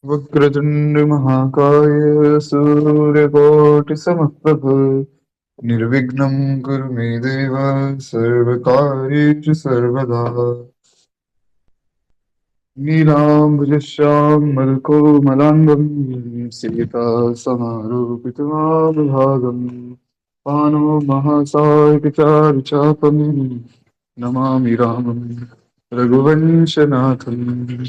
वक्रतुंड महाकाय सूर्यकोटि समप्रभ निर्विघ्नं कुरु मे देव सर्वकार्येषु सर्वदा। नीलाम्बुजश्यामलकोमलाङ्गं सीतासमारूपितमाभागम् पाणो महासायकचारुचापं नमामि रामं रघुवंशनाथम्।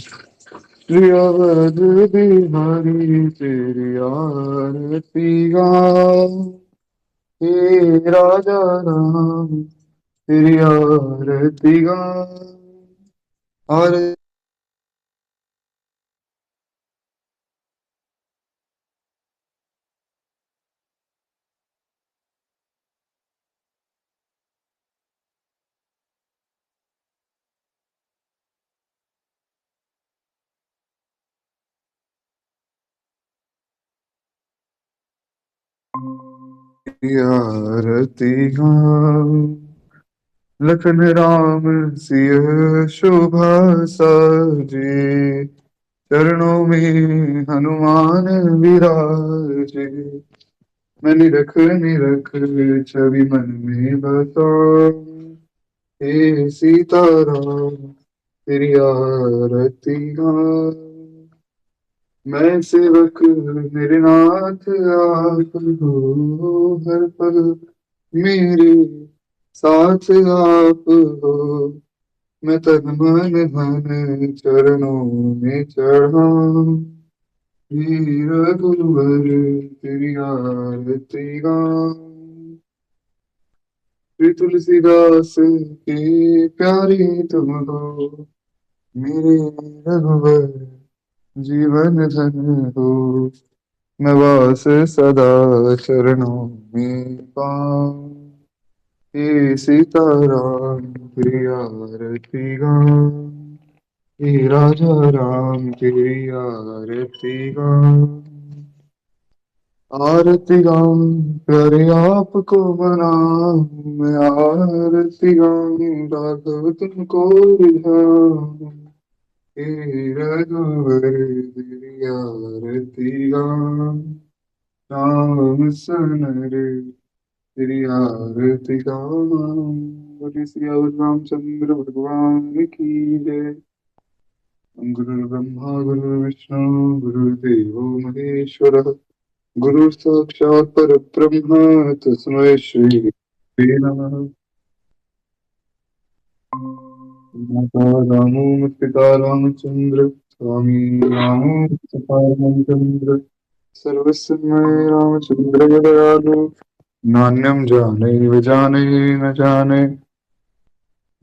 श्रियवद बिहारी तेरी आरती गाओ, हे राजा राम तेरी आरती गाओ। आरती आरती गाओ, लखन राम सिय शोभा साजे, चरणों में हनुमान विराजे। मैं निरख निरख छवि मन में बसाऊं, हे सीताराम तेरी आरती गाऊं। मैं सेवक मेरे नाथ आप हो, हर पल मेरे साथ आप हो। मैं तन मन धन चरणों में चढ़ाऊं, हे रघुवर तेरी आरती गाऊं। श्री तुलसीदास के प्यारे तुम हो, मेरे रघुवर जीवन धन हो। मैं वास सदा चरणों में पाऊं, हे सीताराम तेरी आरती गाऊं। हे राजा राम तेरी आरती गाऊं। आरती गाऊं प्यारे आपको मनाऊं, मैं आरती गाऊं राघव तुमको रिझाऊं। हे रघुवर तेरी आरती गाऊं, राम सनर तेरी आरती गाऊं। बोले सिया रामचंद्र भगवान की जय। गुरुर्ब्रह्मा गुरुर्विष्णु गुरुर्देवो महेश्वरः, गुरु साक्षात् परब्रह्म तस्मै श्री गुरवे नमः। माता रामो पिता रामचंद्र, स्वामी रामो सखा रामचंद्र, सर्वस्य मय रामचंद्र दयालु। नान्यं जाने जाने न जाने,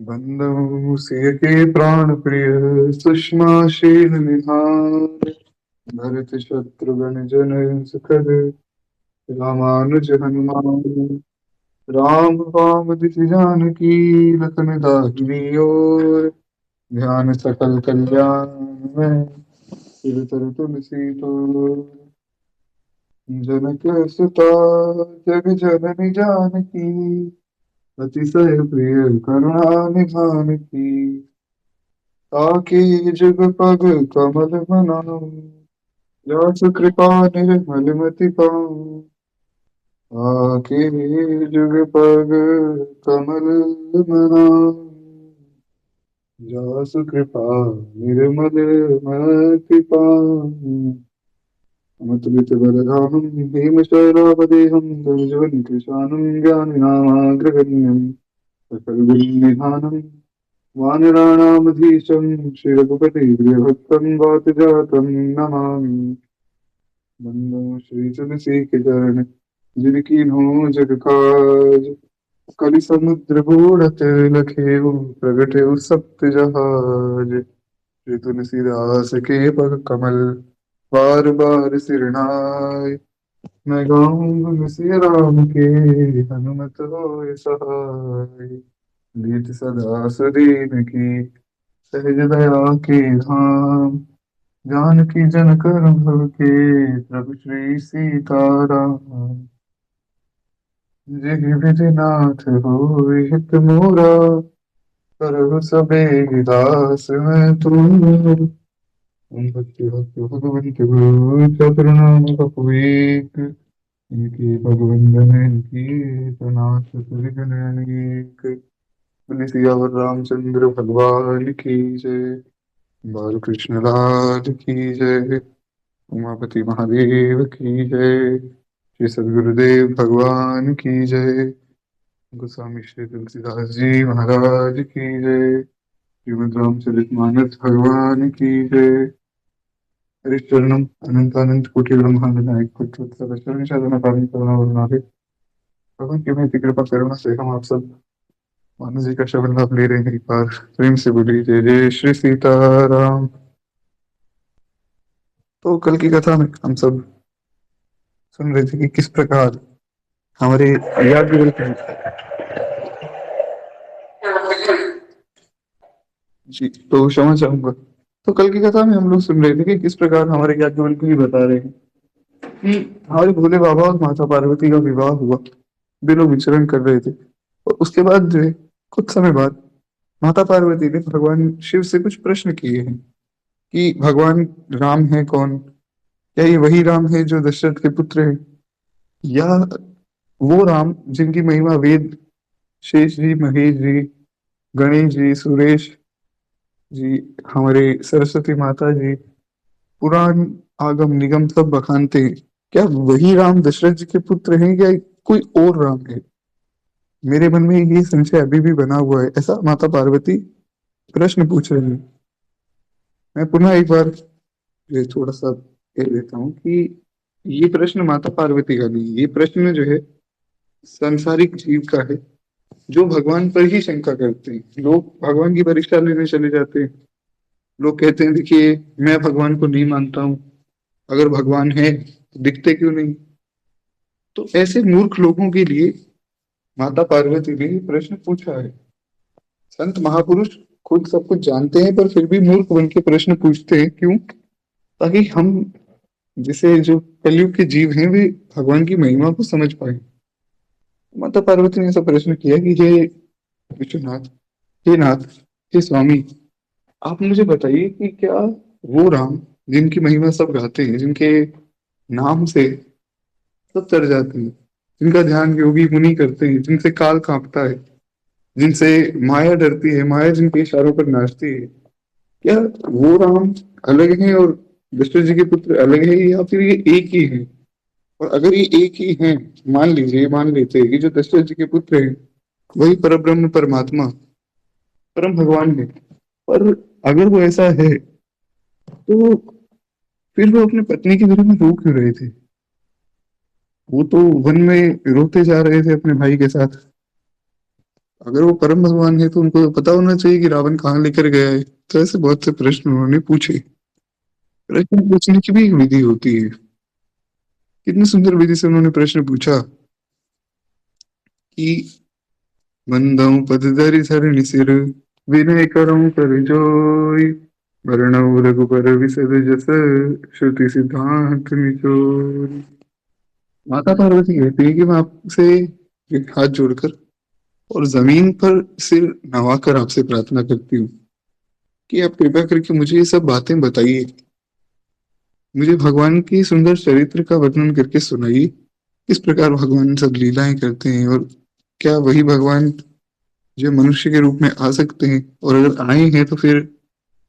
बंधु सिय के प्राण प्रिय सुषमा शील निहार। भरत शत्रुघ्न जन सुखद रामानुज हनुमान, राम पाम दिसि जानकी लखन दाहिनी ओर। ध्यान सकल कल्याण में सिर तर तुलसी तोर। जनक सुता जग जननी जानकी, अतिशय प्रिय करुणा निधान की। ताकि जुग पग कमल बनाऊं, व्यास कृपा निर्मल मति पाऊं। आके जुग पग कमल बनाऊं, व्यास कृपा निर्मल मति पाऊं। अमृत बलधामं भीमशैलापदेहं धनुजवनं कृशानं ज्ञानिनामाग्रगण्यं सकलगुणनिधानं वानराणामधीशं श्रीरघुपतिप्रियभक्तं वातजातं नमामि। बंदो श्री तुलसी के चरण, जिनकी हो जग काज। कलि समुद्र बूढ़त लखेउ, प्रगटे सप्त जहाज। श्री तुलसीदास के पग कमल, बार बार सिरनाय। मैं गाऊं गुण सिया राम के, हनुमत होय सहाय। नीत सदा सुदीन की, सहज दया के धाम। जानकी जनक भव के, प्रभु श्री सीताराम। जय विधिनाथ होय हित मोरा, करहु सबेग दास मैं तोरा। ओम भक्ति भक्ति भगवन्त चतुर्नाम कपवेक इनके भगवंदन इनकी तनाश सुरिगन अनेक बोले सियावर रामचंद्र भगवान की जय। बाल कृष्ण लाल की जय। उमापति महादेव की जय। श्री सद्गुरुदेव भगवान की जय। गोस्वामी श्री तुलसीदास जी महाराज की जय। श्रीमद् रामचरित मानस भगवान की जय। हरिचरणम अनंत अनंत कोटि ब्रह्मांड नायक पुत्र शरण शरण पालन करना वरनाथे भगवान की मैं कृपा करुणा से हम आप सब मानव जी का शब्द लाभ ले रहे हैं। एक बार प्रेम से बोली जय जय श्री सीताराम। तो कल की कथा में हम सब सुन रहे थे कि किस प्रकार हमारे याज्ञवल्क्य जी तो क्षमा चाहूंगा। तो कल की कथा में हम लोग सुन रहे थे कि किस प्रकार हमारे याज्ञवल्क्य भी बता रहे हैं कि हमारे भोले बाबा और माता पार्वती का विवाह हुआ। वे लोग विचरण कर रहे थे और उसके बाद जो है कुछ समय बाद माता पार्वती ने भगवान शिव से कुछ प्रश्न किए हैं कि भगवान राम है कौन। क्या ये वही राम है जो दशरथ के पुत्र है या वो राम जिनकी महिमा वेद शेष जी महेश जी गणेश जी सुरेश जी हमारे सरस्वती माता जी पुराण आगम निगम सब बखानते हैं। क्या वही राम दशरथ जी के पुत्र हैं या कोई और राम है। मेरे मन में ये संशय अभी भी बना हुआ है। ऐसा माता पार्वती प्रश्न पूछ रही है। मैं पुनः एक बार ये थोड़ा सा कह देता हूँ कि ये प्रश्न माता पार्वती का नहीं, ये प्रश्न जो है सांसारिक जीव का है जो भगवान पर ही शंका करते हैं। लोग भगवान की परीक्षा लेने चले जाते हैं। लोग कहते हैं देखिए मैं भगवान को नहीं मानता हूँ, अगर भगवान है तो दिखते क्यों नहीं। तो ऐसे मूर्ख लोगों के लिए माता पार्वती ने ये प्रश्न पूछा है। संत महापुरुष खुद सब कुछ जानते हैं पर फिर भी मूर्ख बन के प्रश्न पूछते हैं। क्यों? ताकि हम जैसे जो कलयुग के जीव हैं वे भगवान की महिमा को समझ पाए। माता पार्वती ने ऐसा प्रश्न किया कि हे विश्वनाथ, हे नाथ, हे स्वामी, आप मुझे बताइए कि क्या वो राम जिनकी महिमा सब गाते हैं, जिनके नाम से सब तर जाते हैं, जिनका ध्यान योगी मुनि करते हैं, जिनसे काल कांपता है, जिनसे माया डरती है, माया जिनके इशारों पर नाचती है, क्या वो राम अलग हैं और दशरथ जी के पुत्र अलग है या फिर ये एक ही है। और अगर ये एक ही हैं, मान लेते हैं कि जो दशरथ जी के पुत्र हैं वही परब्रह्म परमात्मा परम भगवान है। पर अगर वो ऐसा है तो फिर वो अपने पत्नी के बारे में रो क्यों रहे थे। वो तो वन में रोते जा रहे थे अपने भाई के साथ। अगर वो परम भगवान है तो उनको तो पता होना चाहिए कि रावण कहाँ लेकर गया है। तो ऐसे बहुत से प्रश्न उन्होंने पूछे। प्रश्न पूछने की भी एक विधि होती है। कितनी सुंदर विधि से उन्होंने प्रश्न पूछा कि बंदऊं पद धरि धरणी सिर विनय करऊं कर जोई वरणौ रघुबर विसद जस श्रुति सिद्धांत निचोई। माता पार्वती कहती है कि मैं आपसे हाथ जोड़कर और जमीन पर सिर नवाकर आपसे प्रार्थना करती हूँ कि आप कृपया करके मुझे ये सब बातें बताइए। मुझे भगवान की सुंदर चरित्र का वर्णन करके सुनाइए। किस प्रकार भगवान सब लीलाएं करते हैं और क्या वही भगवान जो मनुष्य के रूप में आ सकते हैं और अगर आए हैं तो फिर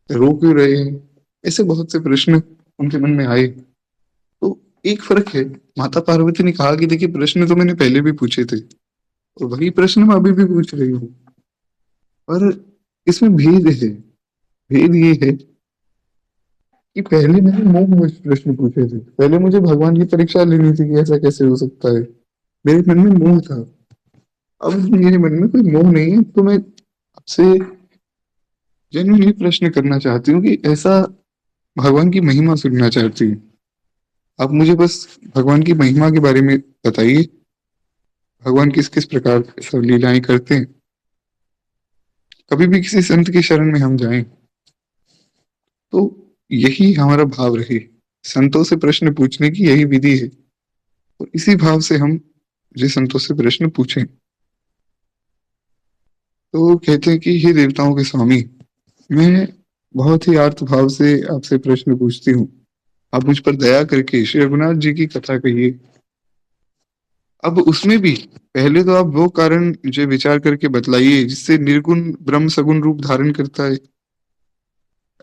रो क्यों रहे हैं। ऐसे बहुत से प्रश्न उनके मन में आए। तो एक फर्क है, माता पार्वती ने कहा कि देखिए प्रश्न तो मैंने पहले भी पूछे थे और वही प्रश्न मैं अभी भी पूछ रही हूँ। पर इसमें भेद है। भेद ये है कि पहले मैंने मोह प्रश्न पूछे थे, पहले मुझे भगवान की परीक्षा लेनी थी कि ऐसा कैसे हो सकता है। मेरे मन में मोह था। अब मेरे मन में कोई मोह नहीं है तो मैं आपसे जेन्युइनली प्रश्न करना चाहती हूँ कि ऐसा भगवान की महिमा सुनना चाहती हूँ। आप मुझे बस भगवान की महिमा के बारे में बताइए। भगवान किस किस प्रकार सब लीलाएं करते हैं। कभी भी किसी संत की शरण में हम जाएं तो यही हमारा भाव रहे। संतों से प्रश्न पूछने की यही विधि है और इसी भाव से हम जो संतों से प्रश्न पूछें। तो कहते हैं कि हे देवताओं के स्वामी, मैं बहुत ही आर्त भाव से आपसे प्रश्न पूछती हूँ। आप मुझ पर दया करके श्री रघुनाथ जी की कथा कहिए। अब उसमें भी पहले तो आप वो कारण मुझे विचार करके बतलाइए जिससे निर्गुण ब्रह्म सगुण रूप धारण करता है।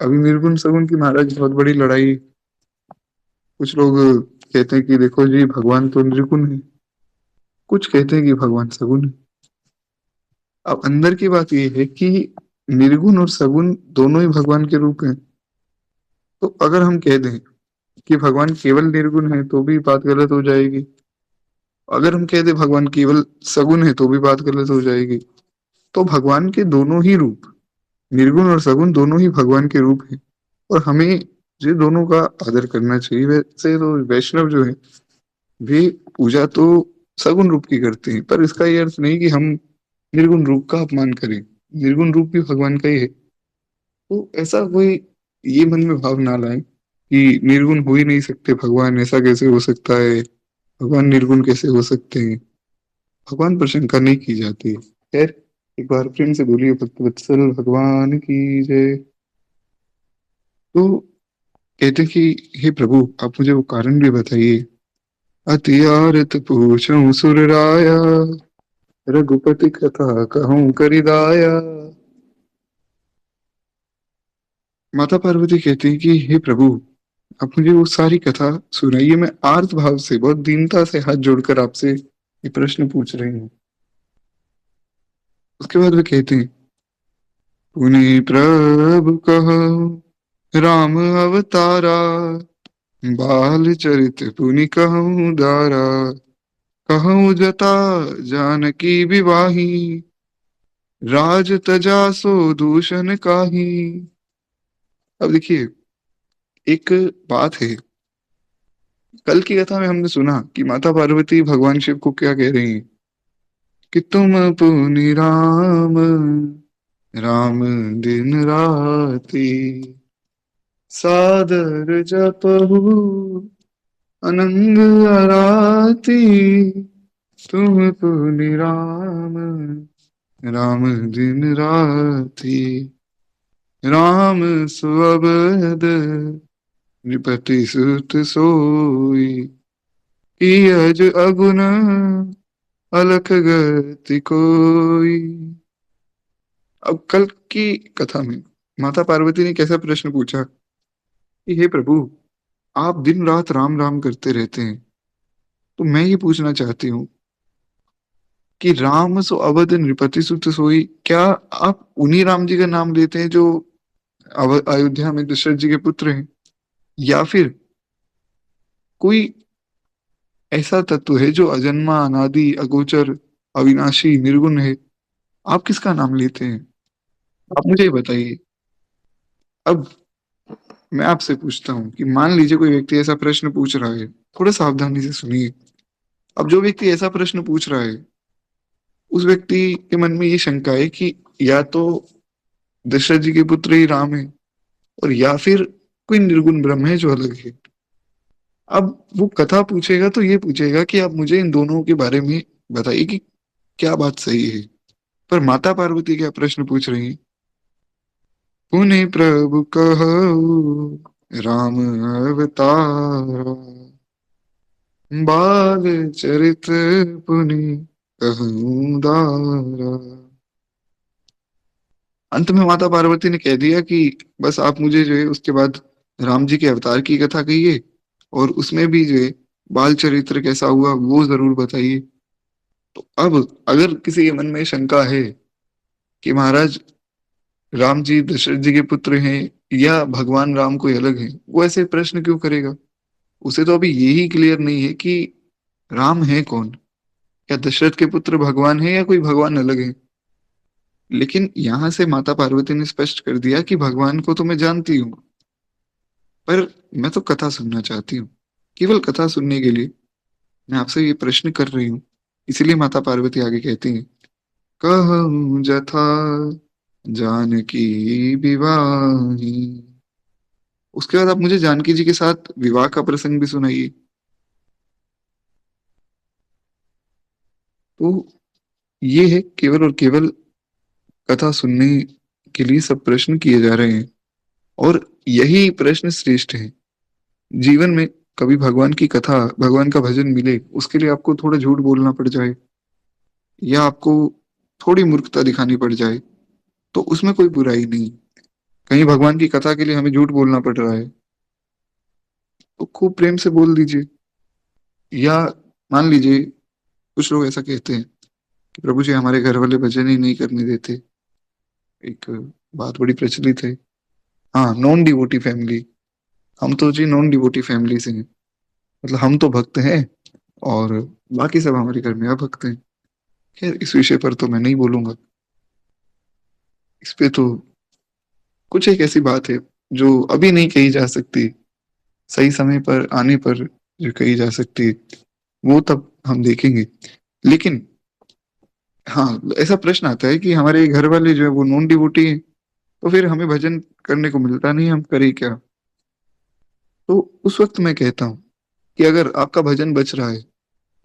अभी निर्गुण सगुण की महाराज बहुत बड़ी लड़ाई। कुछ लोग कहते हैं कि देखो जी भगवान तो निर्गुण है, कुछ कहते हैं कि भगवान सगुण है। अब अंदर की बात यह है कि निर्गुण और सगुण दोनों ही भगवान के रूप हैं। तो अगर हम कह दें कि भगवान केवल निर्गुण है तो भी बात गलत हो जाएगी। अगर हम कह दें भगवान केवल सगुण है तो भी बात गलत हो जाएगी। तो भगवान के दोनों ही रूप, निर्गुण और सगुण दोनों ही भगवान के रूप हैं, और हमें ये दोनों का आदर करना चाहिए। वैसे तो वैष्णव जो है वे पूजा तो सगुण रूप की करते हैं, पर इसका ये अर्थ नहीं कि हम निर्गुण रूप का अपमान करें। निर्गुण रूप भी भगवान का ही है। तो ऐसा कोई ये मन में भाव ना लाए कि निर्गुण हो ही नहीं सकते भगवान, ऐसा कैसे हो सकता है, भगवान निर्गुण कैसे हो सकते हैं। भगवान पर शंका नहीं की जाती है। खैर, एक बार प्रेम से बोलिए भक्त वत्सल भगवान की जय। तो कहते हैं कि हे प्रभु आप मुझे वो कारण भी बताइए। अति आरत पूछूं सुर राया, रघुपति कथा कहूं करिदाया। माता पार्वती कहती है कि हे प्रभु आप मुझे वो सारी कथा सुनाइए। मैं आर्त भाव से बहुत दीनता से हाथ जोड़कर आपसे ये प्रश्न पूछ रही हूँ। उसके बाद वे कहते हैं, पुनि प्रभु कहो राम अवतारा, बाल चरित पुनि कहूँ दारा, कहूँ जता जानकी विवाही, राज तजा सो दूषण काहि। अब देखिए, एक बात है। कल की कथा में हमने सुना कि माता पार्वती भगवान शिव को क्या कह रही हैं कि तुम पुनि राम, राम दिन राति, सादर जपहु अनंग आराती, तुम पुनि राम, राम दिन राति, राम सुअबद नृपति सुत सोई, की अज अगुन अलख गति कोई। अब कल की कथा में माता पार्वती ने कैसा प्रश्न पूछा कि हे प्रभु आप दिन रात राम राम करते रहते हैं, तो मैं ये पूछना चाहती हूँ कि राम सो अवध नृपति सुत सोई, क्या आप उन्हीं राम जी का नाम लेते हैं जो अयोध्या में दशरथ जी के पुत्र हैं, या फिर कोई ऐसा तत्व है जो अजन्मा अनादि अगोचर अविनाशी निर्गुण है, आप किसका नाम लेते हैं? आप मुझे ये बताइए। अब मैं आपसे पूछता हूँ कि मान लीजिए कोई व्यक्ति ऐसा प्रश्न पूछ रहा है, थोड़ा सावधानी से सुनिए। अब जो व्यक्ति ऐसा प्रश्न पूछ रहा है उस व्यक्ति के मन में ये शंका है कि या तो दशरथ जी के पुत्र ही राम है, और या फिर कोई निर्गुण ब्रह्म है जो अलग है। अब वो कथा पूछेगा तो ये पूछेगा कि आप मुझे इन दोनों के बारे में बताइए कि क्या बात सही है। पर माता पार्वती क्या प्रश्न पूछ रही है? पुनि प्रभु कहु राम अवतारा, बाल चरित पुनि कहूँ दारा। अंत में माता पार्वती ने कह दिया कि बस आप मुझे जो है उसके बाद राम जी के अवतार की कथा कहिए, और उसमें भी जो है बाल चरित्र कैसा हुआ वो जरूर बताइए। तो अब अगर किसी के मन में शंका है कि महाराज राम जी दशरथ जी के पुत्र हैं या भगवान राम कोई अलग है, वो ऐसे प्रश्न क्यों करेगा? उसे तो अभी यही क्लियर नहीं है कि राम है कौन, क्या दशरथ के पुत्र भगवान है या कोई भगवान अलग है। लेकिन यहां से माता पार्वती ने स्पष्ट कर दिया कि भगवान को तो मैं जानती हूँ, पर मैं तो कथा सुनना चाहती हूँ। केवल कथा सुनने के लिए मैं आपसे ये प्रश्न कर रही हूँ। इसीलिए माता पार्वती आगे कहती हैं, कहूँ जथा जानकी विवाही। उसके बाद आप मुझे जानकी जी के साथ विवाह का प्रसंग भी सुनाइए। तो ये है केवल और केवल कथा सुनने के लिए सब प्रश्न किए जा रहे हैं। और यही प्रश्न श्रेष्ठ है जीवन में। कभी भगवान की कथा, भगवान का भजन मिले, उसके लिए आपको थोड़ा झूठ बोलना पड़ जाए, या आपको थोड़ी मूर्खता दिखानी पड़ जाए, तो उसमें कोई बुराई नहीं। कहीं भगवान की कथा के लिए हमें झूठ बोलना पड़ रहा है, तो खूब प्रेम से बोल दीजिए। या मान लीजिए कुछ लोग ऐसा कहते हैं कि प्रभु जी हमारे घर वाले भजन ही नहीं करने देते। एक बात बड़ी प्रचलित है। हाँ, नॉन डिवोटी फैमिली। हम तो जी नॉन डिवोटी फैमिली से हैं, मतलब हम तो भक्त हैं और बाकी सब हमारे घर में अभक्त हैं। खैर, इस विषय पर तो मैं नहीं बोलूंगा। इस पे तो कुछ एक ऐसी बात है जो अभी नहीं कही जा सकती, सही समय पर आने पर जो कही जा सकती है, वो तब हम देखेंगे। लेकिन हाँ, ऐसा प्रश्न आता है कि हमारे घर वाले जो है वो नॉन डिवोटी हैं, तो फिर हमें भजन करने को मिलता नहीं, हम करें क्या? तो उस वक्त मैं कहता हूँ कि अगर आपका भजन बच रहा है,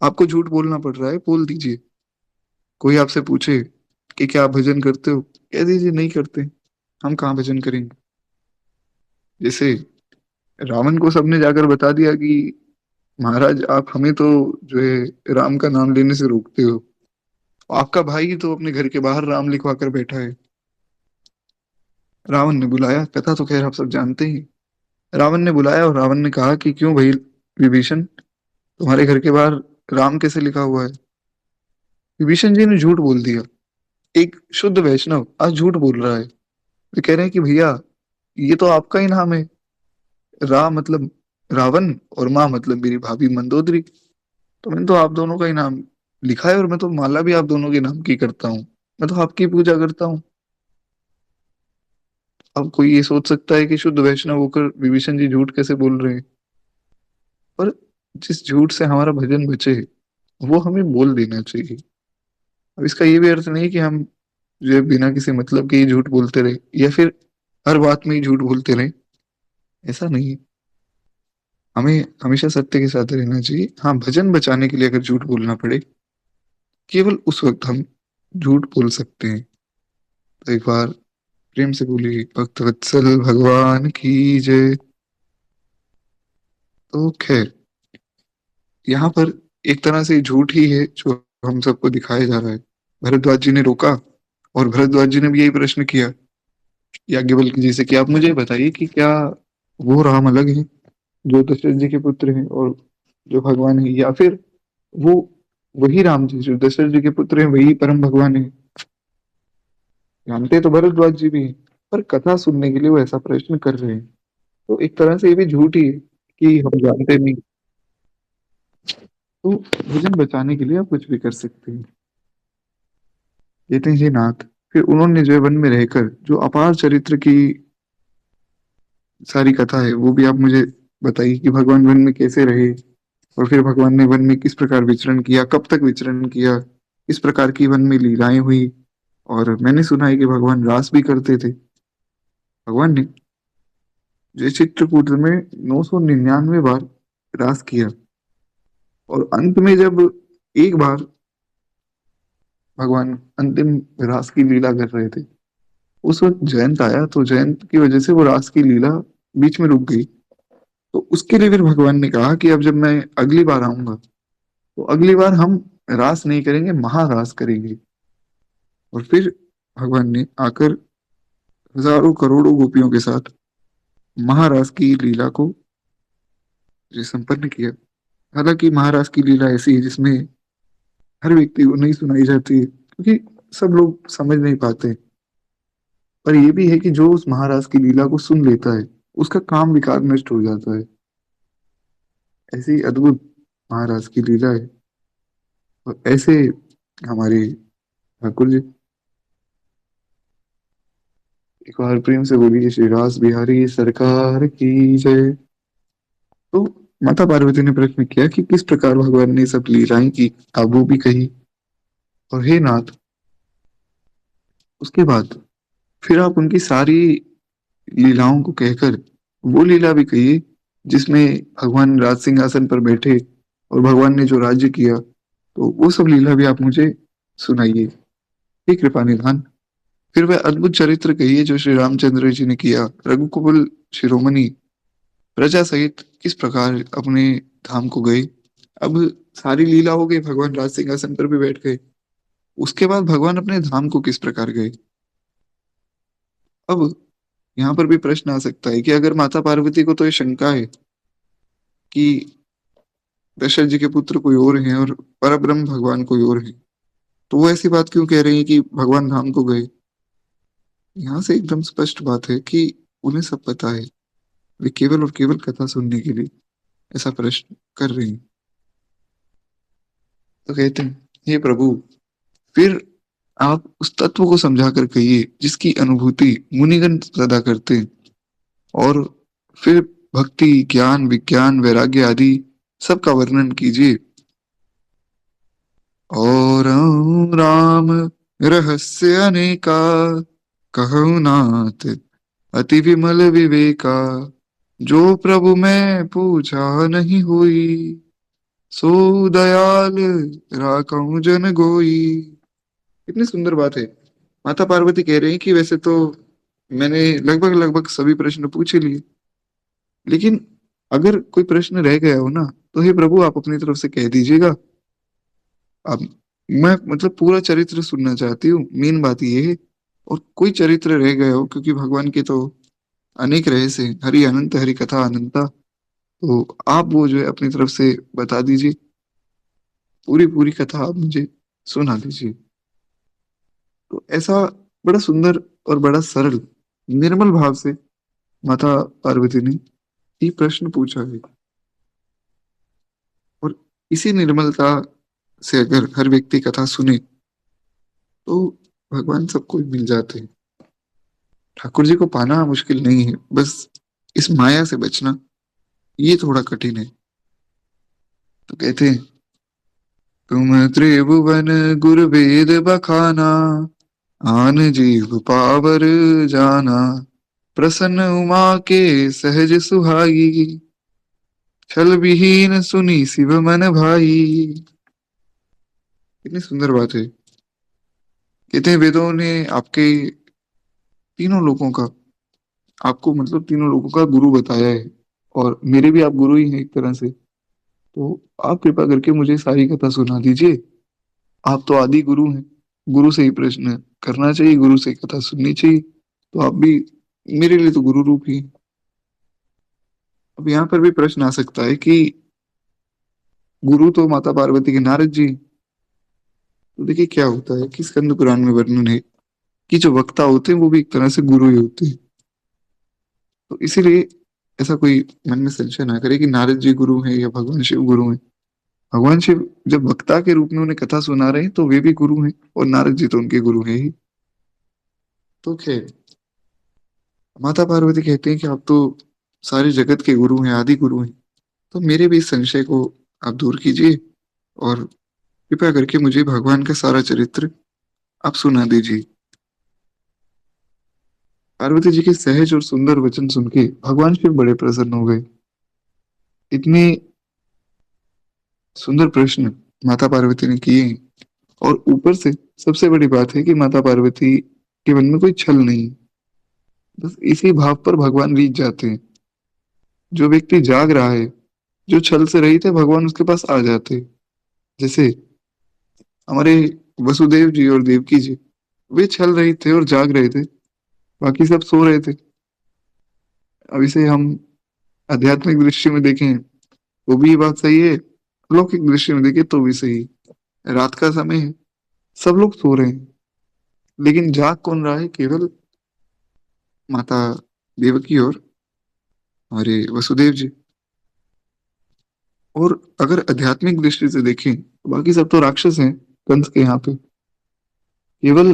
आपको झूठ बोलना पड़ रहा है, बोल दीजिए। कोई आपसे पूछे कि क्या आप भजन करते हो, कह दीजिए नहीं करते, हम कहाँ भजन करेंगे। जैसे रावण को सबने जाकर बता दिया कि महाराज आप हमें तो जो है राम का नाम लेने से रोकते हो, आपका भाई तो अपने घर के बाहर राम लिखवा कर बैठा है। रावण ने बुलाया, कथा तो खैर आप सब जानते ही। रावण ने बुलाया और रावण ने कहा कि क्यों भाई विभीषण, तुम्हारे घर के बाहर राम कैसे लिखा हुआ है? विभीषण जी ने झूठ बोल दिया। एक शुद्ध वैष्णव आज झूठ बोल रहा है। वे कह रहे हैं कि भैया ये तो आपका ही नाम है, रा मतलब रावण और माँ मतलब मेरी भाभी मंदोदरी, तो मैंने तो आप दोनों का ही नाम लिखा है और मैं तो माला भी आप दोनों के नाम की करता हूँ, मैं तो आपकी पूजा करता हूँ। अब कोई ये सोच सकता है कि शुद्ध वैष्णव होकर विभीषण जी झूठ कैसे बोल रहे हैं? पर जिस झूठ से हमारा भजन बचे वो हमें बोल देना चाहिए। अब इसका ये भी अर्थ नहीं कि हम जो है बिना किसी मतलब के ही झूठ बोलते रहे, या फिर हर बात में ही झूठ बोलते रहे। ऐसा नहीं है। हमें हमेशा सत्य के साथ रहना चाहिए। हाँ, भजन बचाने के लिए अगर झूठ बोलना पड़े, केवल उस वक्त हम झूठ बोल सकते हैं। तो एक बार प्रेम से बोलिए भक्त वत्सल भगवान की जय। तो खैर, यहाँ पर एक तरह से झूठ ही है जो हम सबको दिखाया जा रहा है। भरद्वाज जी ने रोका और भरद्वाज जी ने भी यही प्रश्न किया याज्ञवल्क्य जी से कि आप मुझे बताइए कि क्या वो राम अलग है जो दशरथ जी के पुत्र हैं और जो भगवान है, या फिर वो वही राम जी जो दशरथ जी के पुत्र हैं वही परम भगवान है? जानते तो भरद्वाज जी भी हैं, पर कथा सुनने के लिए वो ऐसा प्रश्न कर रहे हैं। तो एक तरह से ये भी झूठ ही है कि हम जानते नहीं। तो भजन बचाने के लिए आप कुछ भी कर सकते हैं। कहते हैं हे नाथ, फिर उन्होंने जो है वन में रहकर जो अपार चरित्र की सारी कथा है वो भी आप मुझे बताइए कि भगवान वन में कैसे रहे, और फिर भगवान ने वन में किस प्रकार विचरण किया, कब तक विचरण किया, किस प्रकार की वन में लीलाएं हुई। और मैंने सुना है कि भगवान रास भी करते थे। भगवान ने जो चित्रकूट में 999 बार रास किया, और अंत में जब एक बार भगवान अंतिम रास की लीला कर रहे थे, उस वक्त जयंत आया, तो जयंत की वजह से वो रास की लीला बीच में रुक गई। तो उसके लिए फिर भगवान ने कहा कि अब जब मैं अगली बार आऊंगा तो अगली बार हम रास नहीं करेंगे, महारास करेंगे। और फिर भगवान ने आकर हजारों करोड़ों गोपियों के साथ महारास की लीला को जो संपन्न किया। हालांकि महारास की लीला ऐसी है जिसमें हर व्यक्ति को नहीं सुनाई जाती है, क्योंकि सब लोग समझ नहीं पाते। पर यह भी है कि जो उस महाराज की लीला को सुन लेता है उसका काम विकार नष्ट हो जाता है। ऐसी अद्भुत महाराज की लीला है। और ऐसे हमारे ठाकुर जी, एक बार प्रेम से बोलिए श्री रास बिहारी सरकार की जय। तो माता पार्वती ने प्रश्न किया कि किस प्रकार भगवान ने सब लीलाएं की, आप वो भी कही। और हे नाथ, उसके बाद फिर आप उनकी सारी लीलाओं को कहकर वो लीला भी कहिए जिसमें भगवान राज सिंहासन पर बैठे और भगवान ने जो राज्य किया, तो वो सब लीला भी आप मुझे सुनाइए। हे कृपा निधान। फिर वह अद्भुत चरित्र कहिए जो श्री रामचंद्र जी ने किया। रघुकुल शिरोमणि प्रजा सहित किस प्रकार अपने धाम को गए। अब सारी लीला हो गई, भगवान राज सिंहासन पर भी बैठ गए। उसके बाद भगवान अपने धाम को किस प्रकार गए। अब यहाँ पर भी प्रश्न आ सकता है कि अगर माता पार्वती को तो ये शंका है कि दशरथ जी के पुत्र कोई और हैं और परब्रह्म भगवान कोई और है, तो वो ऐसी बात क्यों कह रही है कि भगवान धाम को गए। यहाँ से एकदम स्पष्ट बात है कि उन्हें सब पता है। वे केवल और केवल कथा सुनने के लिए ऐसा प्रश्न कर रही हैं। तो कहते हैं, हे प्रभु, फिर आप उस तत्व को समझा कर कहिए जिसकी अनुभूति मुनिगण सदा करते हैं। और फिर भक्ति, ज्ञान, विज्ञान, वैराग्य आदि सबका वर्णन कीजिए। और राम रहस्य अनेका, कहु नाथ अति विमल विवेका। जो प्रभु मैं पूछा नहीं हुई, सो दयाल राखहु जन गोई। कितनी सुंदर बात है। माता पार्वती कह रही हैं कि वैसे तो मैंने लगभग लगभग सभी प्रश्न पूछ ही लिए, लेकिन अगर कोई प्रश्न रह गया हो ना, तो हे प्रभु आप अपनी तरफ से कह दीजिएगा। अब मैं मतलब पूरा चरित्र सुनना चाहती हूँ, मेन बात ये है। और कोई चरित्र रह गया हो, क्योंकि भगवान के तो अनेक रहस्य हैं, हरि अनंत हरि कथा अनंता। तो आप वो जो है अपनी तरफ से बता दीजिए, पूरी पूरी कथा आप मुझे सुना दीजिए। तो ऐसा बड़ा सुंदर और बड़ा सरल निर्मल भाव से माता पार्वती ने ये प्रश्न पूछा है। और इसी निर्मलता से अगर हर व्यक्ति कथा सुने, तो भगवान सबको मिल जाते हैं। ठाकुर जी को पाना मुश्किल नहीं है, बस इस माया से बचना ये थोड़ा कठिन है। तो कहते हैं, तुम त्रिभुवन गुर वेद बखाना, आन जीव पावर जाना, प्रसन्न उमा के सहज सुहाई, छल विहीन सुनी शिव मन भाई। कितनी सुंदर बात है। कहते हैं वेदों ने आपके तीनों लोगों का, आपको मतलब तीनों लोगों का गुरु बताया है। और मेरे भी आप गुरु ही हैं एक तरह से। तो आप कृपा करके मुझे सारी कथा सुना दीजिए। आप तो आदि गुरु हैं, गुरु से ही प्रश्न करना चाहिए, गुरु से ही कथा सुननी चाहिए। तो आप भी मेरे लिए तो गुरु रूप ही हैं। अब यहाँ पर भी प्रश्न आ सकता है कि गुरु तो माता पार्वती के नारद जी हैं। तो देखिए क्या होता है कि स्कंद पुराण में वर्णन है कि जो वक्ता होते हैं वो भी एक तरह से गुरु ही होते हैं। तो इसीलिए ऐसा कोई मन में संशय ना करे कि नारद जी गुरु हैं या भगवान शिव गुरु हैं। भगवान शिव जब वक्ता के रूप में उन्हें कथा सुना रहे हैं तो वे भी गुरु हैं, और नारद जी तो उनके गुरु हैं ही। तो खैर, माता पार्वती कहते हैं कि आप तो सारे जगत के गुरु हैं, आदि गुरु हैं। तो मेरे भी इस संशय को आप दूर कीजिए, और कृपया करके मुझे भगवान का सारा चरित्र आप सुना दीजिए। पार्वती जी के सहज और सुंदर वचन सुन के भगवान शिव बड़े प्रसन्न हो गए। इतने सुंदर प्रश्न माता पार्वती ने किए हैं। और ऊपर से सबसे बड़ी बात है कि माता पार्वती के मन में कोई छल नहीं, बस इसी भाव पर भगवान रीझ जाते हैं। जो व्यक्ति जाग रहा है, जो छल से रहित है, भगवान उसके पास आ जाते हैं। जैसे हमारे वसुदेव जी और देवकी जी, वे छल रहे थे और जाग रहे थे, बाकी सब सो रहे थे। अब इसे हम आध्यात्मिक दृष्टि में देखें वो भी ये बात सही है, लौकिक दृष्टि में देखें तो भी सही है। रात का समय है, सब लोग सो रहे हैं, लेकिन जाग कौन रहा है, केवल माता देवकी और हमारे वसुदेव जी। और अगर आध्यात्मिक दृष्टि से देखें तो बाकी सब तो राक्षस हैं कंस के यहाँ पे। केवल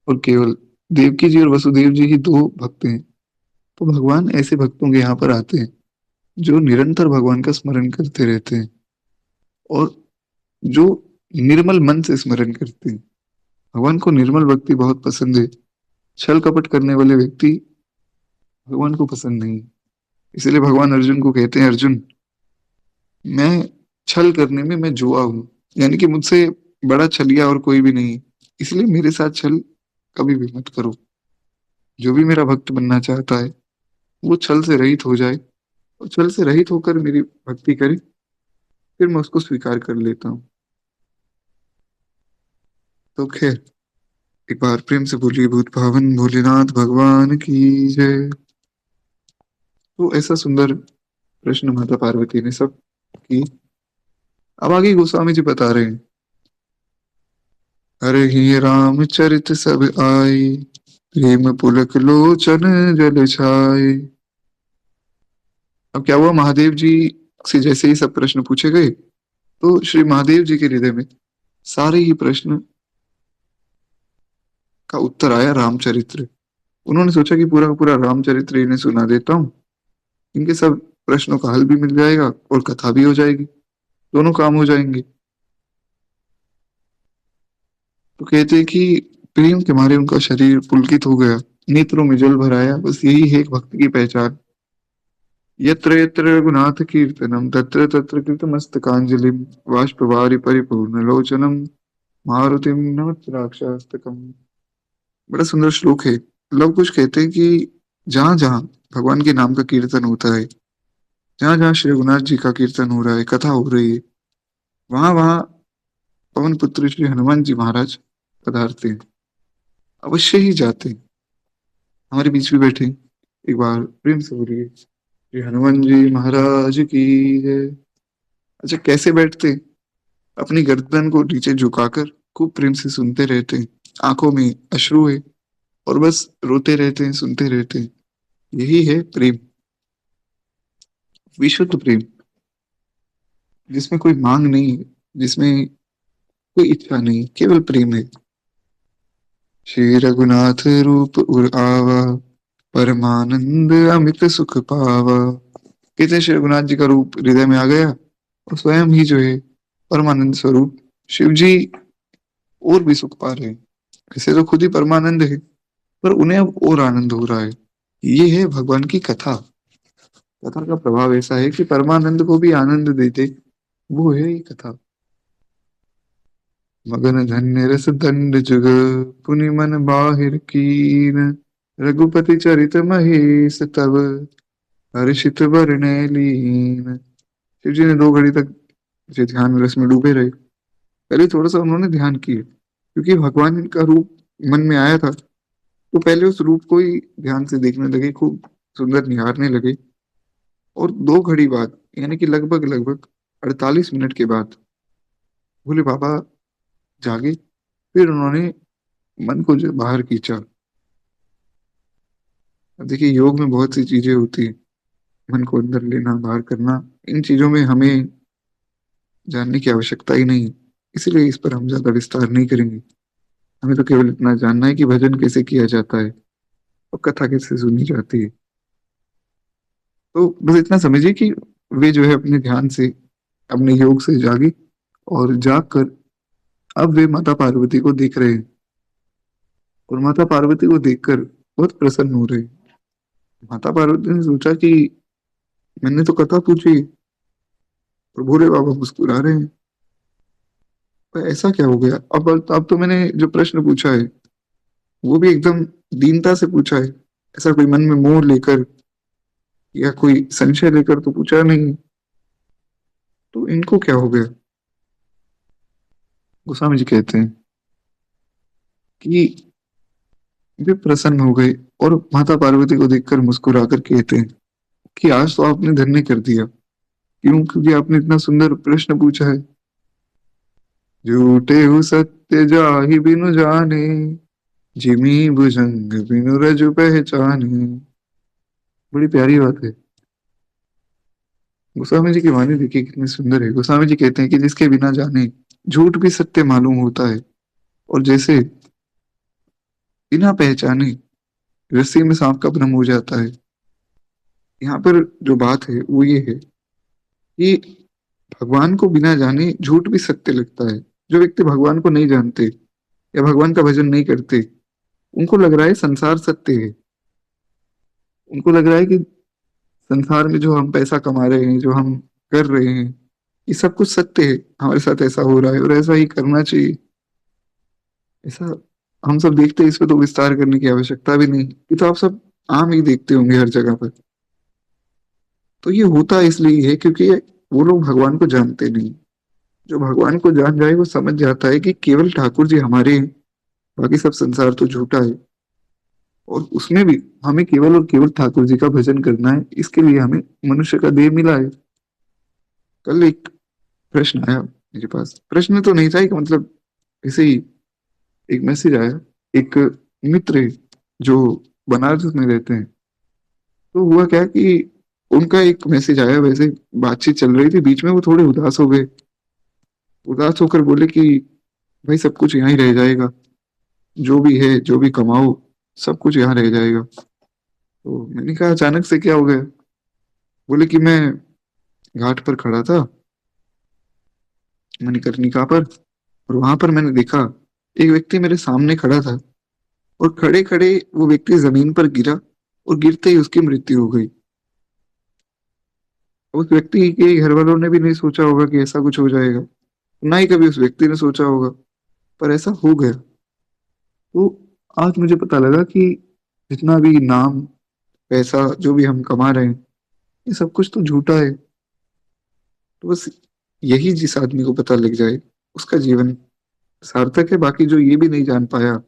और केवल देवकी जी और वसुदेव जी ही दो भक्त हैं। तो भगवान ऐसे भक्तों के यहाँ पर आते हैं जो निरंतर भगवान का स्मरण करते रहते हैं, और जो निर्मल मन से स्मरण करते हैं। भगवान को निर्मल भक्ति बहुत पसंद है। छल कपट करने वाले व्यक्ति भगवान को पसंद नहीं। इसलिए भगवान अर्जुन को कहते हैं, अर्जुन मैं छल करने में मैं जुआ हूं, यानी कि मुझसे बड़ा छलिया और कोई भी नहीं, इसलिए मेरे साथ छल कभी भी मत करो। जो भी मेरा भक्त बनना चाहता है वो छल से रहित हो जाए, और छल से रहित होकर मेरी भक्ति करे, फिर मैं उसको स्वीकार कर लेता हूँ। तो खैर, एक बार प्रेम से बोलिए भूत भावन भोलेनाथ भगवान की जय। तो ऐसा सुंदर प्रश्न माता पार्वती ने सब की। अब आगे गोस्वामी जी बता रहे हैं, हरे ही रामचरित सब आए, प्रेम पुलक लोचन जल छाए। अब क्या हुआ, महादेव जी से जैसे ही सब प्रश्न पूछे गए, तो श्री महादेव जी के हृदय में सारे ही प्रश्न का उत्तर आया रामचरित्र। उन्होंने सोचा कि पूरा का पूरा रामचरित्र इन्हें सुना देता हूँ, इनके सब प्रश्नों का हल भी मिल जाएगा और कथा भी हो जाएगी, दोनों काम हो जाएंगे। तो कहते हैं कि प्रेम के मारे उनका शरीर पुलकित हो गया, नेत्रों में जल भर आया। बस यही है एक भक्त की पहचान। यत्र यत्र रघुनाथ कीर्तनम तत्र तत्र कृतमस्तकांजलिम बाष्पवारि परिपूर्ण लोचनम मारुतिम नमत राक्षास्तकम। बड़ा सुंदर श्लोक है। लव कुश कहते हैं कि जहां जहां भगवान के नाम का कीर्तन होता है, जहां जहां श्री रघुनाथ जी का कीर्तन हो रहा है, कथा हो रही है, वहां वहां पवन पुत्र श्री हनुमान जी महाराज पधारते हैं, अवश्य ही जाते हैं, हमारे बीच भी बैठे हैं। एक बार प्रेम से बोलिए श्री हनुमान जी महाराज की जय। अच्छा, कैसे बैठते हैं? अपनी गर्दन को नीचे झुकाकर खूब प्रेम से सुनते रहते हैं, आंखों में अश्रु है, और बस रोते रहते हैं, सुनते रहते हैं। यही है प्रेम, विशुद्ध प्रेम, जिसमें कोई मांग नहीं है, जिसमें कोई इच्छा नहीं, केवल प्रेम है। श्री रघुनाथ रूप उर आवा, परमानंद अमित सुख पावा। कहते हैं श्री रघुनाथ जी का रूप हृदय में आ गया, और स्वयं ही जो है परमानंद स्वरूप शिव जी और भी सुख पा रहे हैं। वैसे तो खुद ही परमानंद है, पर उन्हें अब और आनंद हो रहा है। ये है भगवान की कथा। कथा का प्रभाव ऐसा है कि परमानंद को भी आनंद देते, वो है ये कथा। मगन धन्य रस दंड जुग, पुनि मन बाहिर कीन, रघुपति चरित महेश तब, हर्षित बरने लीन। शिव जी ने 2 घड़ी तक जो ध्यान रस में डूबे रहे। पहले थोड़ा सा उन्होंने ध्यान किया, क्योंकि भगवान का रूप मन में आया था, तो पहले उस रूप को ही ध्यान से देखने लगे, खूब सुंदर निहारने लगे। और 2 घड़ी बाद, यानी कि लगभग लगभग 48 मिनट के बाद भोले बाबा जागे। फिर उन्होंने मन को जो बाहर खींचा। अब देखिए, योग में बहुत सी चीजें होती है, मन को अंदर लेना, बाहर करना, इन चीजों में हमें जानने की आवश्यकता ही नहीं है, इसलिए इस पर हम ज्यादा विस्तार नहीं करेंगे। हमें तो केवल इतना जानना है कि भजन कैसे किया जाता है और कथा कैसे सुनी जाती है। तो बस इतना समझिए कि वे जो है अपने ध्यान से, अपने योग से जागी, और जाग कर अब वे माता पार्वती को देख रहे हैं, और माता पार्वती को देखकर बहुत प्रसन्न हो रहे हैं। माता पार्वती ने सोचा कि मैंने तो कथा पूछी, और भोले बाबा मुस्कुरा रहे हैं, पर ऐसा क्या हो गया? अब तो मैंने जो प्रश्न पूछा है वो भी एकदम दीनता से पूछा है, ऐसा कोई मन में मोह लेकर या कोई संशय लेकर तो पूछा नहीं। तो इनको क्या हो गया? गोस्वामी जी कहते हैं कि वे प्रसन्न हो गए, और माता पार्वती को देखकर मुस्कुराकर कहते हैं कि आज तो आपने धन्य कर दिया। क्यों? क्योंकि आपने इतना सुंदर प्रश्न पूछा है। झूठे हु सत्य जाहि बिनु जाने, जिमी भुजंग बिनु रजु पहचाने। बड़ी प्यारी बात है। गोस्वामी जी की वाणी देखिए कितनी सुंदर है। गोस्वामी जी कहते हैं कि जिसके बिना जाने झूठ भी सत्य मालूम होता है, और जैसे बिना पहचाने रस्सी में सांप का भ्रम हो जाता है। यहाँ पर जो बात है वो ये है कि भगवान को बिना जाने झूठ भी सत्य लगता है। जो व्यक्ति भगवान को नहीं जानते या भगवान का भजन नहीं करते, उनको लग रहा है संसार सत्य है। उनको लग रहा है कि संसार में जो हम पैसा कमा रहे हैं, जो हम कर रहे हैं, ये सब कुछ सत्य है, हमारे साथ ऐसा हो रहा है और ऐसा ही करना चाहिए। ऐसा हम सब देखते हैं, इस पे तो विस्तार करने की आवश्यकता भी नहीं, ये तो आप सब आम ही देखते होंगे हर जगह पर। तो ये होता इसलिए है क्योंकि वो लोग भगवान को जानते नहीं। जो भगवान को जान जाए वो समझ जाता है कि केवल ठाकुर जी हमारे हैं, बाकी सब संसार तो झूठा है। और उसमें भी हमें केवल और केवल ठाकुर जी का भजन करना है, इसके लिए हमें मनुष्य का देह मिला है। कल एक प्रश्न आया मेरे पास, प्रश्न तो नहीं था, एक मतलब ऐसे ही एक मैसेज आया। एक मित्र है जो बनारस में रहते हैं। तो हुआ क्या कि उनका एक मैसेज आया, वैसे बातचीत चल रही थी, बीच में वो थोड़े उदास हो गए। उदास होकर बोले कि भाई सब कुछ यहाँ ही रह जाएगा, जो भी है जो भी कमाओ सब कुछ यहाँ रह जाएगा। तो मैंने कहा अचानक से क्या हो गया? बोले कि मैं घाट पर खड़ा था, मणिकर्णिका पर, और वहां पर मैंने देखा एक व्यक्ति मेरे सामने खड़ा था, और खड़े खड़े वो व्यक्ति जमीन पर गिरा, और गिरते ही उसकी मृत्यु हो गई। उस व्यक्ति के घर वालों ने भी नहीं सोचा होगा कि ऐसा कुछ हो जाएगा, ना ही कभी उस व्यक्ति ने सोचा होगा, पर ऐसा हो गया। तो आज मुझे पता लगा कि जितना भी नाम पैसा जो भी हम कमा रहे हैं, ये सब कुछ तो झूठा है। तो बस यही जिस आदमी को पता लग जाए, उसका जीवन सार्थक है। बाकी जो ये भी नहीं जान पाया,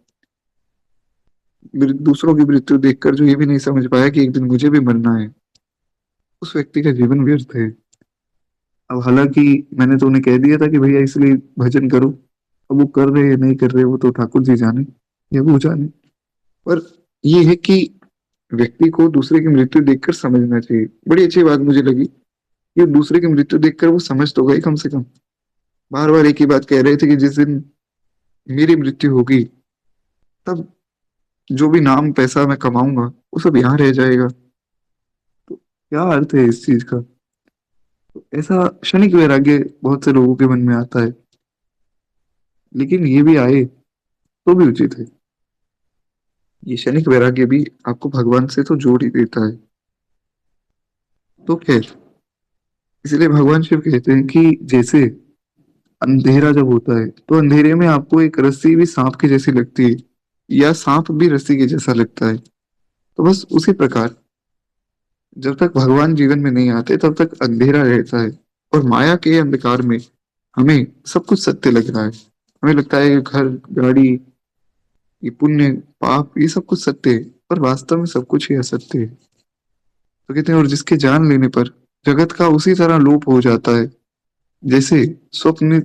दूसरों की मृत्यु देखकर जो ये भी नहीं समझ पाया कि एक दिन मुझे भी मरना है, उस व्यक्ति का जीवन व्यर्थ है। अब हालांकि मैंने तो उन्हें कह दिया था कि भैया इसलिए भजन करो, अब वो कर रहे हैं नहीं कर रहे वो तो ठाकुर जी जाने या वो जाने। पर ये है कि व्यक्ति को दूसरे की मृत्यु देखकर समझना चाहिए। बड़ी अच्छी बात मुझे लगी कि दूसरे की मृत्यु देखकर वो समझ तो गए कम से कम। बार बार एक ही बात कह रहे थे कि जिस दिन मेरी मृत्यु होगी, तब जो भी नाम पैसा मैं कमाऊंगा वो सब यहाँ रह जाएगा। तो क्या अर्थ है इस चीज का? तो ऐसा क्षणिक वैराग्य बहुत से लोगों के मन में आता है, लेकिन ये भी आए तो भी उचित है। ये क्षणिक वैराग्य भी आपको भगवान से तो जोड़ ही देता है। तो खैर, इसलिए भगवान शिव कहते हैं कि जैसे अंधेरा जब होता है तो अंधेरे में आपको एक रस्सी भी सांप की जैसी लगती है, या सांप भी रस्सी के जैसा लगता है। तो बस उसी प्रकार जब तक भगवान जीवन में नहीं आते तब तक अंधेरा रहता है, और माया के अंधकार में हमें सब कुछ सत्य लग रहा है। हमें लगता है कि घर, गाड़ी, ये पुण्य, पाप, ये सब कुछ सत्य है, पर वास्तव में सब कुछ ही असत्य है। तो कहते हैं और जिसके जान लेने पर जगत का उसी तरह लोप हो जाता है, जैसे स्वप्न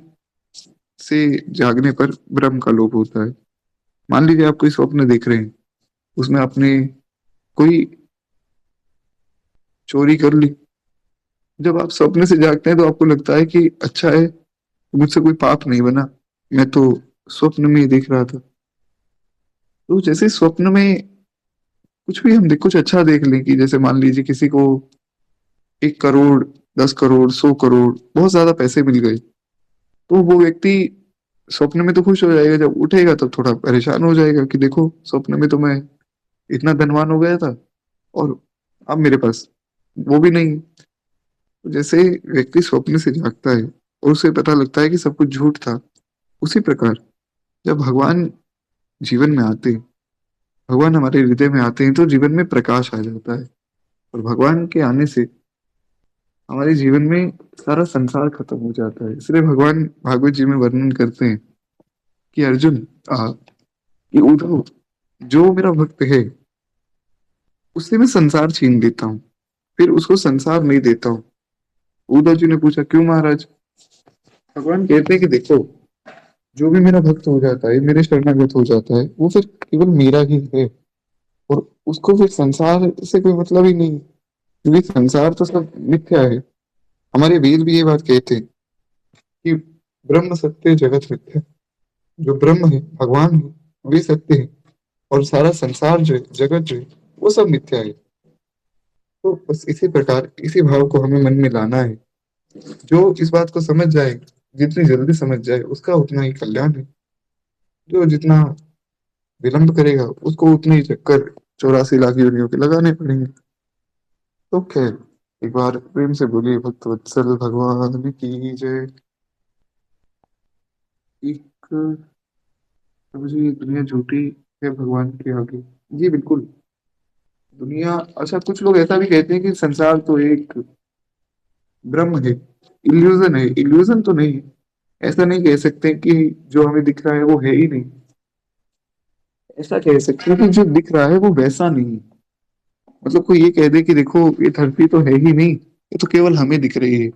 से जागने पर ब्रह्म का लोप होता है। मान लीजिए आप कोई स्वप्न देख रहे हैं, उसमें आपने कोई चोरी कर ली। जब आप स्वप्न से जागते हैं तो आपको लगता है कि अच्छा है, मुझसे कोई पाप नहीं बना, मैं तो स्वप्न में ही देख रहा था। तो जैसे स्वप्न में कुछ भी हम देख, कुछ अच्छा देख लें, कि जैसे मान लीजिए किसी को 1 करोड़, 10 करोड़, 100 करोड़, बहुत ज्यादा पैसे मिल गए, तो वो व्यक्ति स्वप्न में तो खुश हो जाएगा, जब उठेगा तब थोड़ा परेशान हो जाएगा कि देखो स्वप्न में तो मैं इतना धनवान हो गया था, और अब मेरे पास वो भी नहीं। तो जैसे व्यक्ति स्वप्न से जागता है और उसे पता लगता है कि सब कुछ झूठ था, उसी प्रकार जब भगवान जीवन में आते हैं, भगवान हमारे हृदय में आते हैं, तो जीवन में प्रकाश आ जाता है। और भगवान के आने से हमारे जीवन में सारा संसार खत्म हो जाता है। इसलिए भगवान भागवत जी में वर्णन करते हैं कि अर्जुन, कि उद्धव, जो मेरा भक्त है उससे मैं संसार छीन लेता हूँ, फिर उसको संसार नहीं देता हूँ। उद्धव जी ने पूछा क्यों महाराज? भगवान कहते हैं कि देखो, जो भी मेरा भक्त हो जाता है, मेरे शरणागत हो जाता है, वो फिर केवल मेरा ही है, और उसको फिर संसार से कोई मतलब ही नहीं, क्योंकि संसार तो सब मिथ्या है। हमारे वेद भी ये बात कहते हैं कि ब्रह्म सत्य जगत मिथ्या। जो ब्रह्म है, भगवान है, वे सत्य है, और सारा संसार जो है, जगत जो है, वो सब मिथ्या है। तो बस इसी प्रकार इसी भाव को हमें मन में लाना है। जो इस बात को समझ जाए, जितनी जल्दी समझ जाए उसका उतना ही कल्याण है। जो जितना विलंब करेगा उसको उतने ही चक्कर 84 लाख योनियों के लगाने पड़ेंगे। तो खैर, एक बार प्रेम से बोलिए भक्त वत्सल भगवान की जय। एक तो मुझे ये दुनिया झूठी है भगवान के आगे। जी बिल्कुल। दुनिया, अच्छा कुछ लोग ऐसा भी कहते हैं कि संसार तो एक ब्रह्म है, इल्यूजन है। इल्यूजन तो नहीं है, ऐसा नहीं कह सकते कि जो हमें दिख रहा है वो है ही नहीं। ऐसा कह सकते हैं कि जो दिख रहा है वो वैसा नहीं है। मतलब कोई ये कह दे कि देखो ये धरती तो है ही नहीं, ये तो केवल हमें दिख रही है,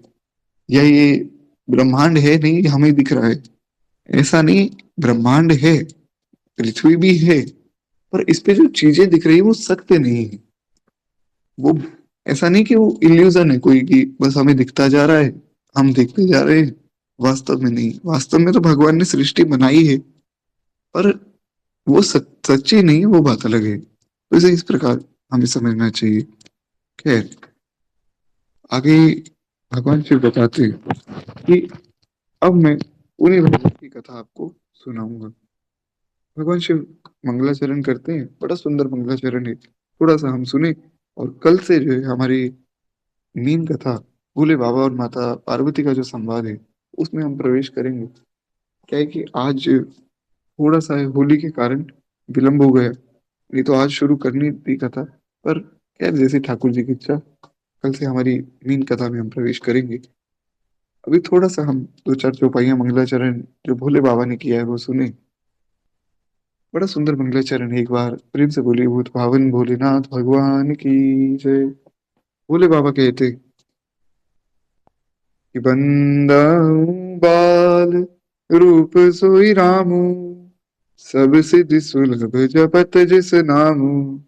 या ये ब्रह्मांड है नहीं, ये हमें दिख रहा है। ऐसा नहीं, ब्रह्मांड है, पृथ्वी भी है, पर इस पे जो चीजें दिख रही है वो सत्य नहीं है। वो, ऐसा नहीं कि वो इल्यूजन है कोई, कि बस हमें दिखता जा रहा है, हम देखते जा रहे हैं। वास्तव में नहीं, वास्तव में तो भगवान ने सृष्टि बनाई है, पर वो सच्ची नहीं है, वो बात अलग है। तो इसे इस प्रकार हमें समझना चाहिए। खैर, आगे भगवान शिव बताते हैं कि अब मैं उन्हीं भगवान की कथा आपको सुनाऊंगा। भगवान शिव मंगलाचरण करते हैं, बड़ा सुंदर मंगलाचरण है, थोड़ा सा हम सुने। और कल से जो है हमारी नींद कथा, भोले बाबा और माता पार्वती का जो संवाद है, उसमें हम प्रवेश करेंगे। क्या है कि आज थोड़ा सा होली के कारण विलंब हो गया, नहीं तो आज शुरू करनी थी कथा। पर खैर, जैसे ठाकुर जी की इच्छा, कल से हमारी नींद कथा में हम प्रवेश करेंगे। अभी थोड़ा सा हम दो चार चौपाइयां मंगलाचरण जो भोले बाबा ने किया है वो सुने। बड़ा सुंदर मंगलाचरण है, एक बार प्रेम से बोलिए, भूत पावन भोलेनाथ भगवान की जय। भोले बाबा कहते कि बंदा बाल रूप सोई रामू, सब सिद्धि सुलभ जपत जिस नामू,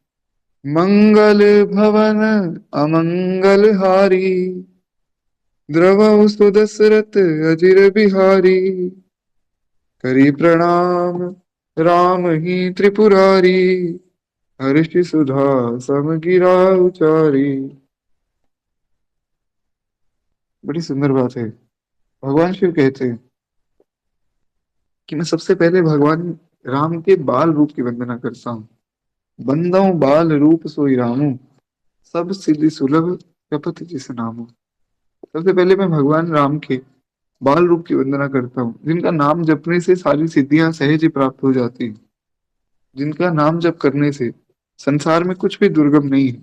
मंगल भवन अमंगल हारी, द्रवहु सुदशरथ अजिर बिहारी, करी प्रणाम राम ही त्रिपुरारी, हर्ष सुधा सम गिरा उचारी। बड़ी सुंदर बात है। भगवान शिव कहते हैं कि मैं सबसे पहले भगवान राम के बाल रूप की वंदना करता हूँ। बंदौ बाल रूप सोई रामू, सब सिद्धि सुलभ जपत जिस नामू। सबसे पहले मैं भगवान राम के बाल रूप की वंदना करता हूँ, जिनका नाम जपने से सारी सिद्धियां सहज ही प्राप्त हो जाती हैं। जिनका नाम जप करने से संसार में कुछ भी दुर्गम नहीं है।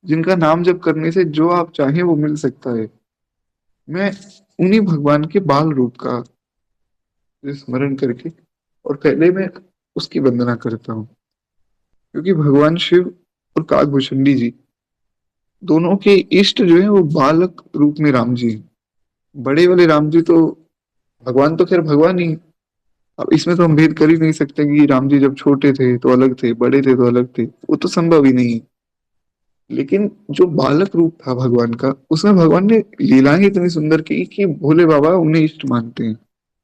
जिनका नाम जप करने से जो आप चाहें वो मिल सकता है। मैं उन्हीं भगवान के बाल रूप का स्मरण करके और पहले मैं उसकी वंदना करता हूँ। क्योंकि भगवान शिव और काकभूषणी जी दोनों के इष्ट जो है वो बालक रूप में राम जी हैं। बड़े वाले राम जी तो, भगवान तो खैर भगवान ही हैं। अब इसमें तो हम भेद कर ही नहीं सकते कि राम जी जब छोटे थे तो अलग थे, बड़े थे तो अलग थे, वो तो संभव ही नहीं है। लेकिन जो बालक रूप था भगवान का, उसमें भगवान ने लीलाएं इतनी सुंदर की कि भोले बाबा उन्हें इष्ट मानते हैं।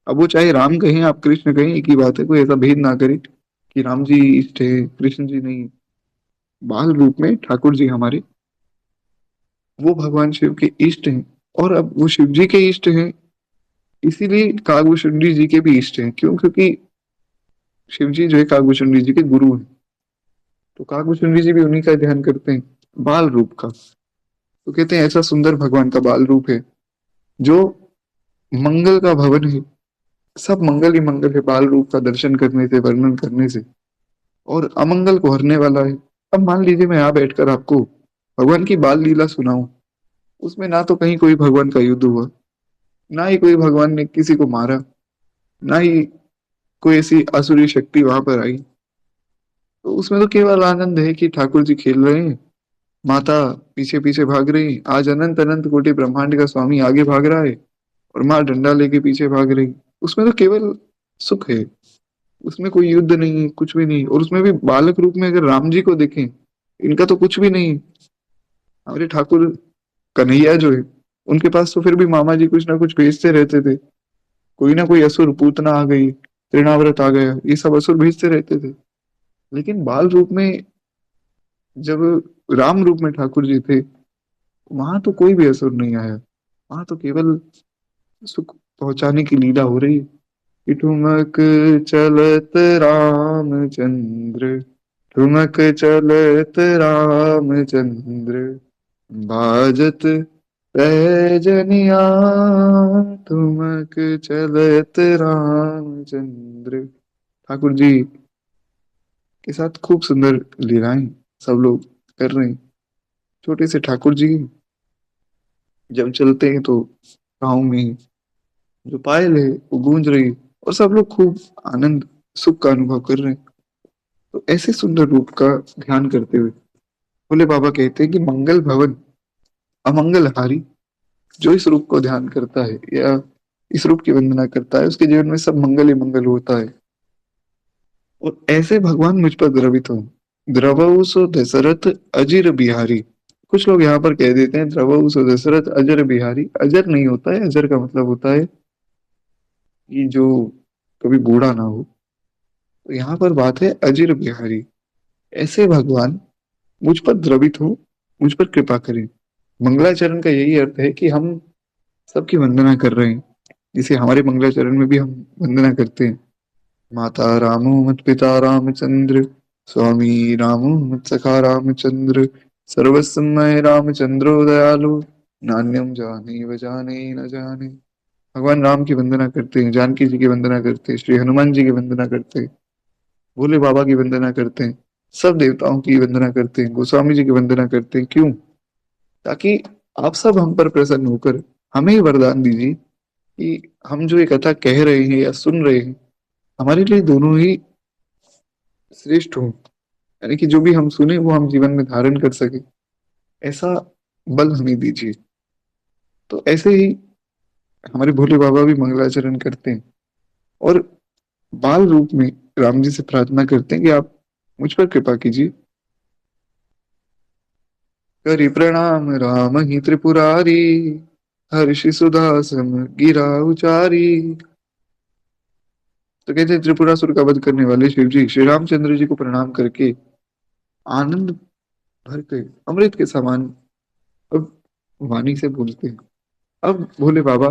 अब वो चाहे राम कहें आप कृष्ण कहें, एक ही बात है, कोई ऐसा भेद ना करे कि राम जी इष्ट है कृष्ण जी नहीं। बाल रूप में ठाकुर जी हमारे, वो भगवान शिव के इष्ट हैं। और अब वो शिव जी के इष्ट हैं, इसीलिए काकभूषण जी के भी इष्ट हैं। क्यों? क्योंकि शिव जी जो है काकभूषण जी के गुरु हैं। तो काकभूषण जी भी उन्हीं का ध्यान करते हैं, बाल रूप का। तो कहते हैं ऐसा सुंदर भगवान का बाल रूप है, जो मंगल का भवन है। सब मंगल ही मंगल है बाल रूप का दर्शन करने से, वर्णन करने से। और अमंगल को हरने वाला है। अब मान लीजिए मैं यहाँ बैठकर आपको भगवान की बाल लीला सुनाऊं, उसमें ना तो कहीं कोई भगवान का युद्ध हुआ, ना ही कोई भगवान ने किसी को मारा, ना ही कोई ऐसी असुरी शक्ति वहां पर आई। तो उसमें तो केवल आनंद है कि ठाकुर जी खेल रहे हैं, माता पीछे पीछे भाग रही है, आज अनंत अनंत कोटि ब्रह्मांड का स्वामी आगे भाग रहा है और माँ डंडा लेके पीछे भाग रही। उसमें तो केवल सुख है, उसमें कोई युद्ध नहीं है, कुछ भी नहीं। और उसमें भी बालक रूप में अगर राम जी को देखें, इनका तो कुछ भी नहीं। हमारे ठाकुर कन्हैया जो है, उनके पास तो फिर भी मामा जी कुछ ना कुछ भेजते रहते थे। कोई ना कोई असुर, पूतना आ गई, तृणाव्रत आ गया, ये सब असुर भेजते रहते थे। लेकिन बाल रूप में, जब राम रूप में ठाकुर जी थे, वहां तो कोई भी असुर नहीं आया। वहां तो केवल सुख पहुंचाने की लीला हो रही है कि ठुमक चलत रामचंद्र, ठुमक चलत रामचंद्र, बाजत पैजनिया, ठुमक चलत रामचंद्र। ठाकुर जी के साथ खूब सुंदर लीलाएं सब लोग कर रहे हैं। छोटे से ठाकुर जी जब चलते हैं तो गाँव में जो पायल है वो गूंज रही है और सब लोग खूब आनंद सुख का अनुभव कर रहे हैं। तो ऐसे सुंदर रूप का ध्यान करते हुए भोले बाबा कहते हैं कि मंगल भवन अमंगल हारी। जो इस रूप को ध्यान करता है या इस रूप की वंदना करता है उसके जीवन में सब मंगल ही मंगल होता है। और ऐसे भगवान मुझ पर द्रवित हो। द्रवहु सो दशरथ अजिर बिहारी। कुछ लोग यहाँ पर कह देते हैं द्रवहु सो दशरथ अजर बिहारी। अजर नहीं होता है, अजर का मतलब होता है कि जो कभी बूढ़ा ना हो। तो यहाँ पर बात है अजिर बिहारी। ऐसे भगवान मुझ पर द्रवित हो, मुझ पर कृपा करें। मंगलाचरण का यही अर्थ है कि हम सबकी वंदना कर रहे हैं, जिसे हमारे मंगलाचरण में भी हम वंदना करते हैं। माता रामो मत पिता रामचंद्र, स्वामी रामो मत सखा रामचंद्र, सर्वसमय रामचंद्रो दयालु, नान्यम जाने व जाने न जाने। भगवान राम की वंदना करते हैं, जानकी जी की वंदना करते हैं, श्री हनुमान जी की वंदना करते हैं, भोले बाबा की वंदना करते हैं, सब देवताओं की वंदना करते हैं, गोस्वामी जी की वंदना करते हैं। क्यों? ताकि आप सब हम पर प्रसन्न होकर हमें ही वरदान दीजिए कि हम जो ये कथा कह रहे हैं या सुन रहे हैं हमारे लिए दोनों ही श्रेष्ठ हो। यानी कि जो भी हम सुने वो हम जीवन में धारण कर सके, ऐसा बल हमें दीजिए। तो ऐसे ही हमारे भोले बाबा भी मंगलाचरण करते हैं और बाल रूप में राम जी से प्रार्थना करते हैं कि आप मुझ पर कृपा कीजिए। करि प्रणाम राम ही त्रिपुरारी, हर्षि सुधा सम गिरा उचारी। तो कहते हैं त्रिपुरासुर का वध करने वाले शिव जी श्री रामचंद्र जी को प्रणाम करके आनंद भर के अमृत के समान अब वाणी से बोलते हैं। अब भोले बाबा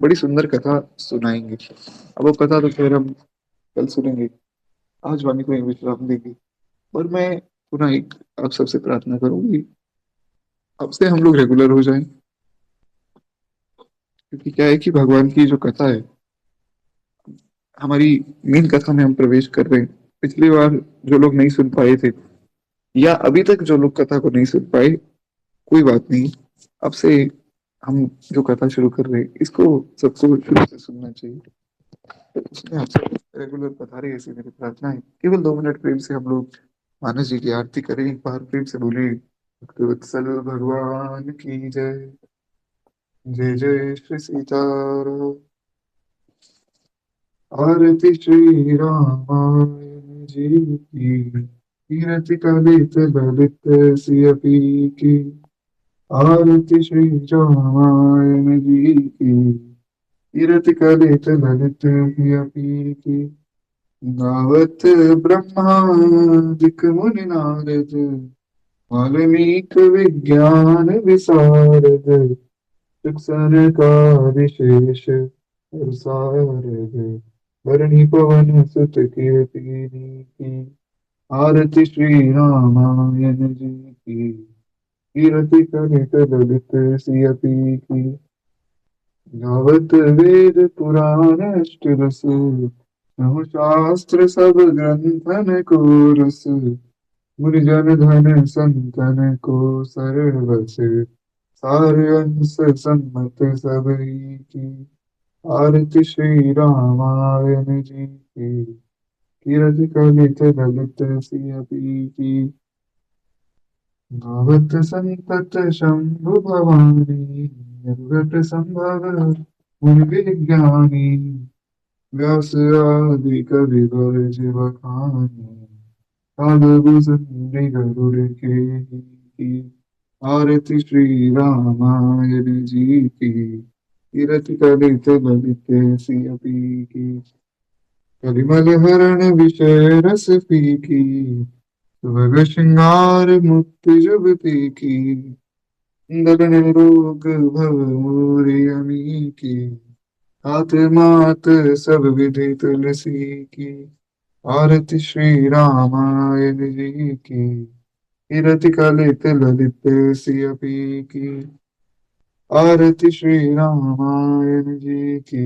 बड़ी सुंदर कथा सुनाएंगे। अब वो कथा तो फिर हम कल सुनेंगे, आज वाणी को यहीं विश्राम देंगे। और मैं पुनः एक आप सबसे प्रार्थना करूंगी, अब से हम लोग रेगुलर हो जाएं। क्योंकि क्या है कि भगवान की जो कथा है, हमारी मेन कथा में हम प्रवेश कर रहे हैं। पिछली बार जो लोग नहीं सुन पाए थे या अभी तक जो लोग कथा को नहीं सुन पाए, कोई बात नहीं। अब से हम जो कथा शुरू कर रहे हैं इसको सबको शुरू से सुनना चाहिए। तो इसमें आप सब रेगुलर पधारे, ऐसी मेरी प्रार्थना है। केवल 2 मिनट प्रेम से हम लोग मानस जी की आरती करें। एक बार प्रेम से बोले भक्तवत्सल भगवान की जय। जय जय श्री सीताराम। आरती श्री रामायण जी की, कीरति कलित ललित सियपी की। आरती श्री रामायण जी की, कीरति कलित ललित सियपी की। गावत ब्रह्मादिक मुनि नारद, वाल्मीकि विज्ञान विशारद। शिक्षण का विशेष प्रसारद, धरणी पवन सुत कीर्ति की। आरती श्री रामायण जी की, कीरति कलित ललित सियपी की। गावत वेद पुराण अष्ट रस, शास्त्र सब ग्रंथन को रस। गुरुजन धन संतन को सरबस, सार अंश सम्मत सब ही की। आरती श्री रामायण जी की, कीरति कलित ललित सियपी की। गावत संतत शंभु भवानी, निर्घट संभव मुनि विज्ञानी। व्यास आदि कवि वर्ज बखानी, साधु संधि गरुड़ की। आरती श्री रामायण जी की, कीरति कलित ललित सियपी की। कलिमल हरण विषय रस फीकी, सुभग श्रृंगार मुक्ति जुगति की। दलन रोग भव मोरि अमी की, हाथ मात सब विधि तुलसी की। आरती श्री रामायण जी की, कीरति कलित ललित सियपी की। आरती श्री रामायण जी की।